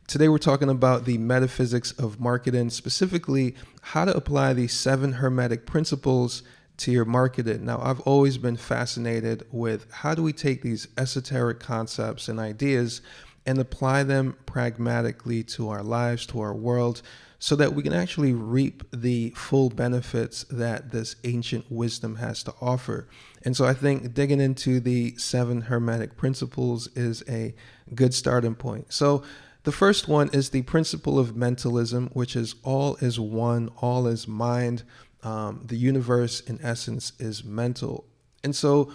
Today we're talking about the metaphysics of marketing, specifically how to apply these 7 Hermetic principles to your marketing. Now, I've always been fascinated with how do we take these esoteric concepts and ideas and apply them pragmatically to our lives, to our world, so that we can actually reap the full benefits that this ancient wisdom has to offer. And so I think digging into the 7 Hermetic principles is a good starting point. So the first one is the principle of mentalism, which is all is one, all is mind. The universe, in essence, is mental. And so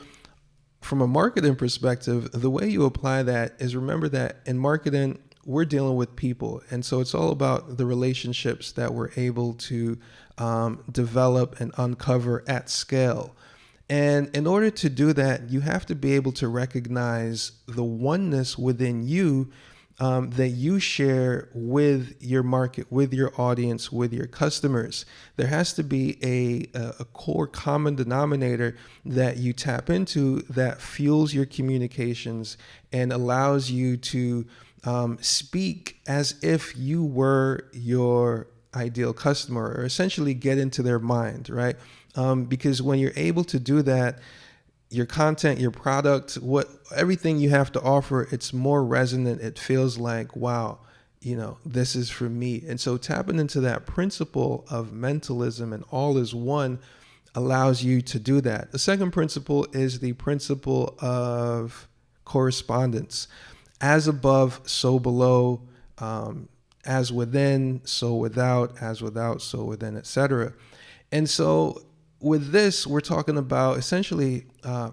from a marketing perspective, the way you apply that is, remember that in marketing, we're dealing with people. And so it's all about the relationships that we're able to develop and uncover at scale. And in order to do that, you have to be able to recognize the oneness within you that you share with your market, with your audience, with your customers. There has to be a core common denominator that you tap into that fuels your communications and allows you to speak as if you were your ideal customer, or essentially get into their mind, right? Because when you're able to do that, your content, your product, everything you have to offer, it's more resonant. It feels like, wow, this is for me. And so tapping into that principle of mentalism and all is one allows you to do that. The second principle is the principle of correspondence. As above, so below, as within, so without, as without, so within, etc. And so with this, we're talking about essentially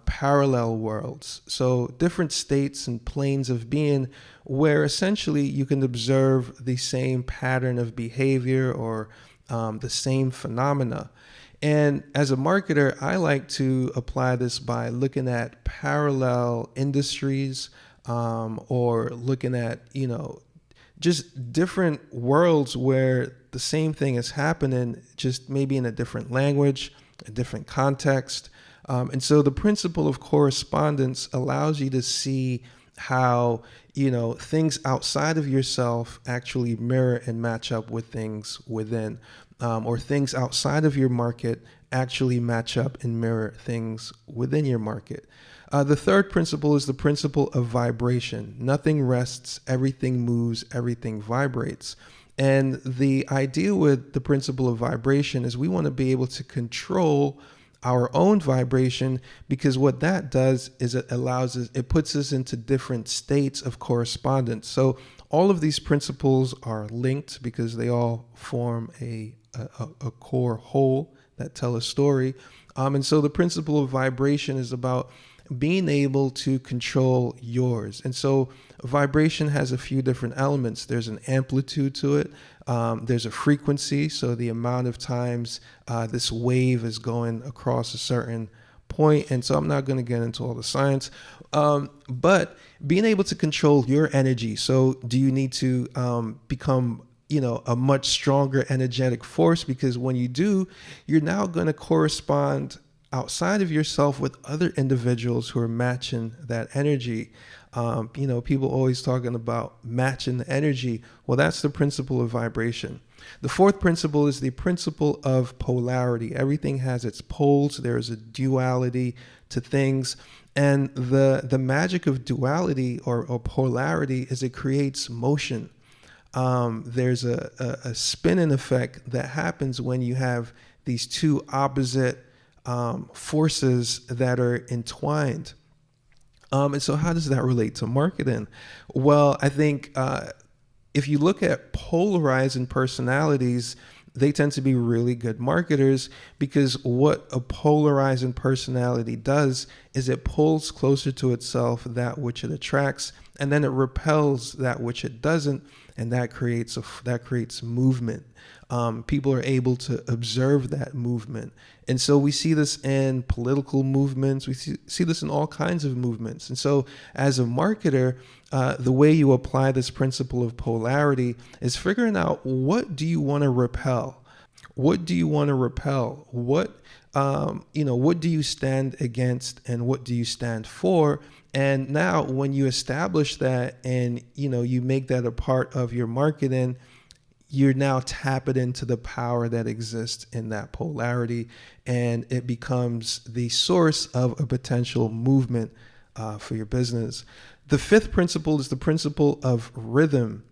parallel worlds. So different states and planes of being where essentially you can observe the same pattern of behavior or the same phenomena. And as a marketer, I like to apply this by looking at parallel industries or looking at, just different worlds where the same thing is happening, just maybe in a different language, a different context. And so the principle of correspondence allows you to see how, things outside of yourself actually mirror and match up with things within, or things outside of your market actually match up and mirror things within your market. The third principle is the principle of vibration. Nothing rests, everything moves, everything vibrates. And the idea with the principle of vibration is we want to be able to control our own vibration, because what that does is it puts us into different states of correspondence. So all of these principles are linked because they all form a core whole that tell a story. And so the principle of vibration is about being able to control yours. And so vibration has a few different elements. There's an amplitude to it. There's a frequency. So the amount of times this wave is going across a certain point. And so I'm not going to get into all the science, but being able to control your energy. So do you need to become a much stronger energetic force? Because when you do, you're now going to correspond outside of yourself with other individuals who are matching that energy. People always talking about matching the energy. Well, that's the principle of vibration. The fourth principle is the principle of polarity. Everything has its poles. There is a duality to things. And the magic of duality or polarity is it creates motion. There's a spinning effect that happens when you have these two opposite forces that are entwined. And so how does that relate to marketing? Well, I think if you look at polarizing personalities, they tend to be really good marketers, because what a polarizing personality does is it pulls closer to itself that which it attracts, and then it repels that which it doesn't, and that creates movement. People are able to observe that movement. And so we see this in political movements. We see this in all kinds of movements. And so as a marketer, the way you apply this principle of polarity is figuring out, what do you want to repel? What do you want to repel? What do you stand against, and what do you stand for? And now, when you establish that, and you make that a part of your marketing, you're now tapping into the power that exists in that polarity, and it becomes the source of a potential movement for your business. The fifth principle is the principle of rhythm.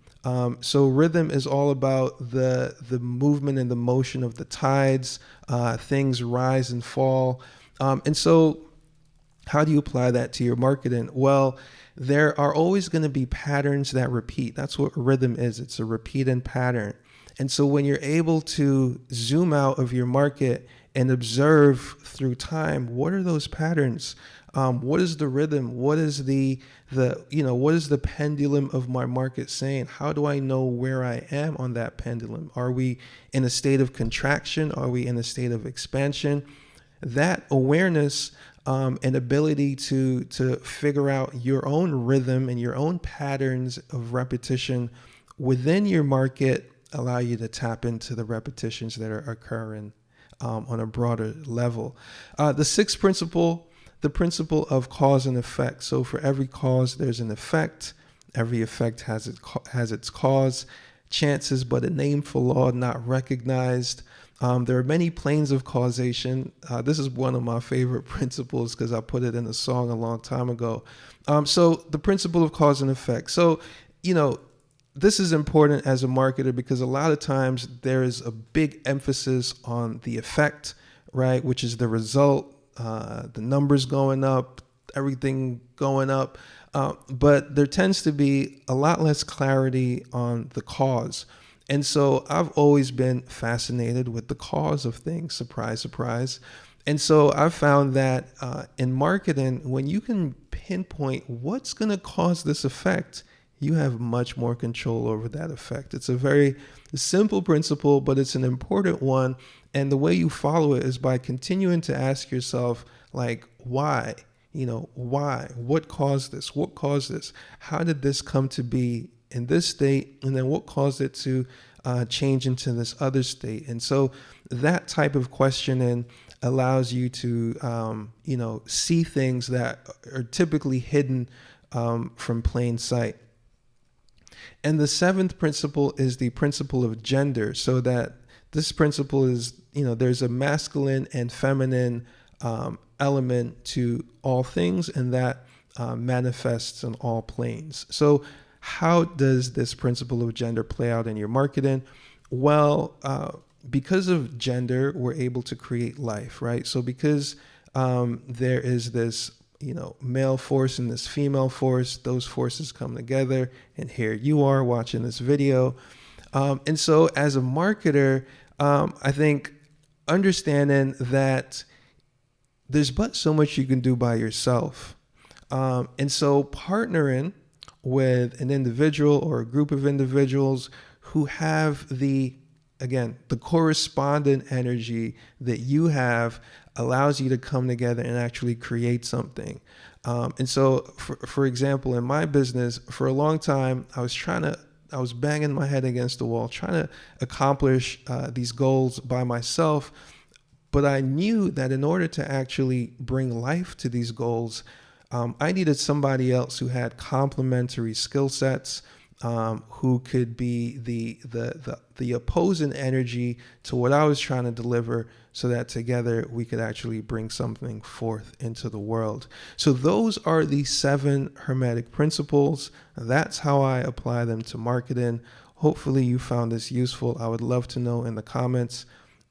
So rhythm is all about the movement and the motion of the tides. Things rise and fall. And so how do you apply that to your marketing? Well, there are always going to be patterns that repeat. That's what rhythm is. It's a repeating pattern. And so when you're able to zoom out of your market and observe through time, what are those patterns? What is the rhythm? What is what is the pendulum of my market saying? How do I know where I am on that pendulum? Are we in a state of contraction? Are we in a state of expansion? That awareness and ability to figure out your own rhythm and your own patterns of repetition within your market allow you to tap into the repetitions that are occurring on a broader level. The sixth principle, the principle of cause and effect. So for every cause, there's an effect. Every effect has its cause. Chance is but a name for law not recognized. There are many planes of causation. This is one of my favorite principles because I put it in a song a long time ago. So the principle of cause and effect. So, this is important as a marketer because a lot of times there is a big emphasis on the effect, right? Which is the result, the numbers going up, everything going up. But there tends to be a lot less clarity on the cause. And so I've always been fascinated with the cause of things. Surprise, surprise. And so I've found that in marketing, when you can pinpoint what's going to cause this effect, you have much more control over that effect. It's a very simple principle, but it's an important one. And the way you follow it is by continuing to ask yourself, like, why? Why? What caused this? What caused this? How did this come to be in this state? And then what caused it to change into this other state? And so that type of questioning allows you to, see things that are typically hidden from plain sight. And the seventh principle is the principle of gender. So that this principle is, there's a masculine and feminine element to all things, and that manifests on all planes. So how does this principle of gender play out in your marketing? Well, because of gender, we're able to create life, right? So because there is this male force and this female force, those forces come together, and here you are watching this video. And so as a marketer, I think understanding that there's but so much you can do by yourself. And so partnering with an individual or a group of individuals who have the correspondent energy that you have allows you to come together and actually create something. And so, for example, in my business, for a long time, I was banging my head against the wall, trying to accomplish these goals by myself. But I knew that in order to actually bring life to these goals, I needed somebody else who had complementary skill sets, who could be the opposing energy to what I was trying to deliver, so that together we could actually bring something forth into the world. So those are the 7 Hermetic principles. That's how I apply them to marketing. Hopefully you found this useful. I would love to know in the comments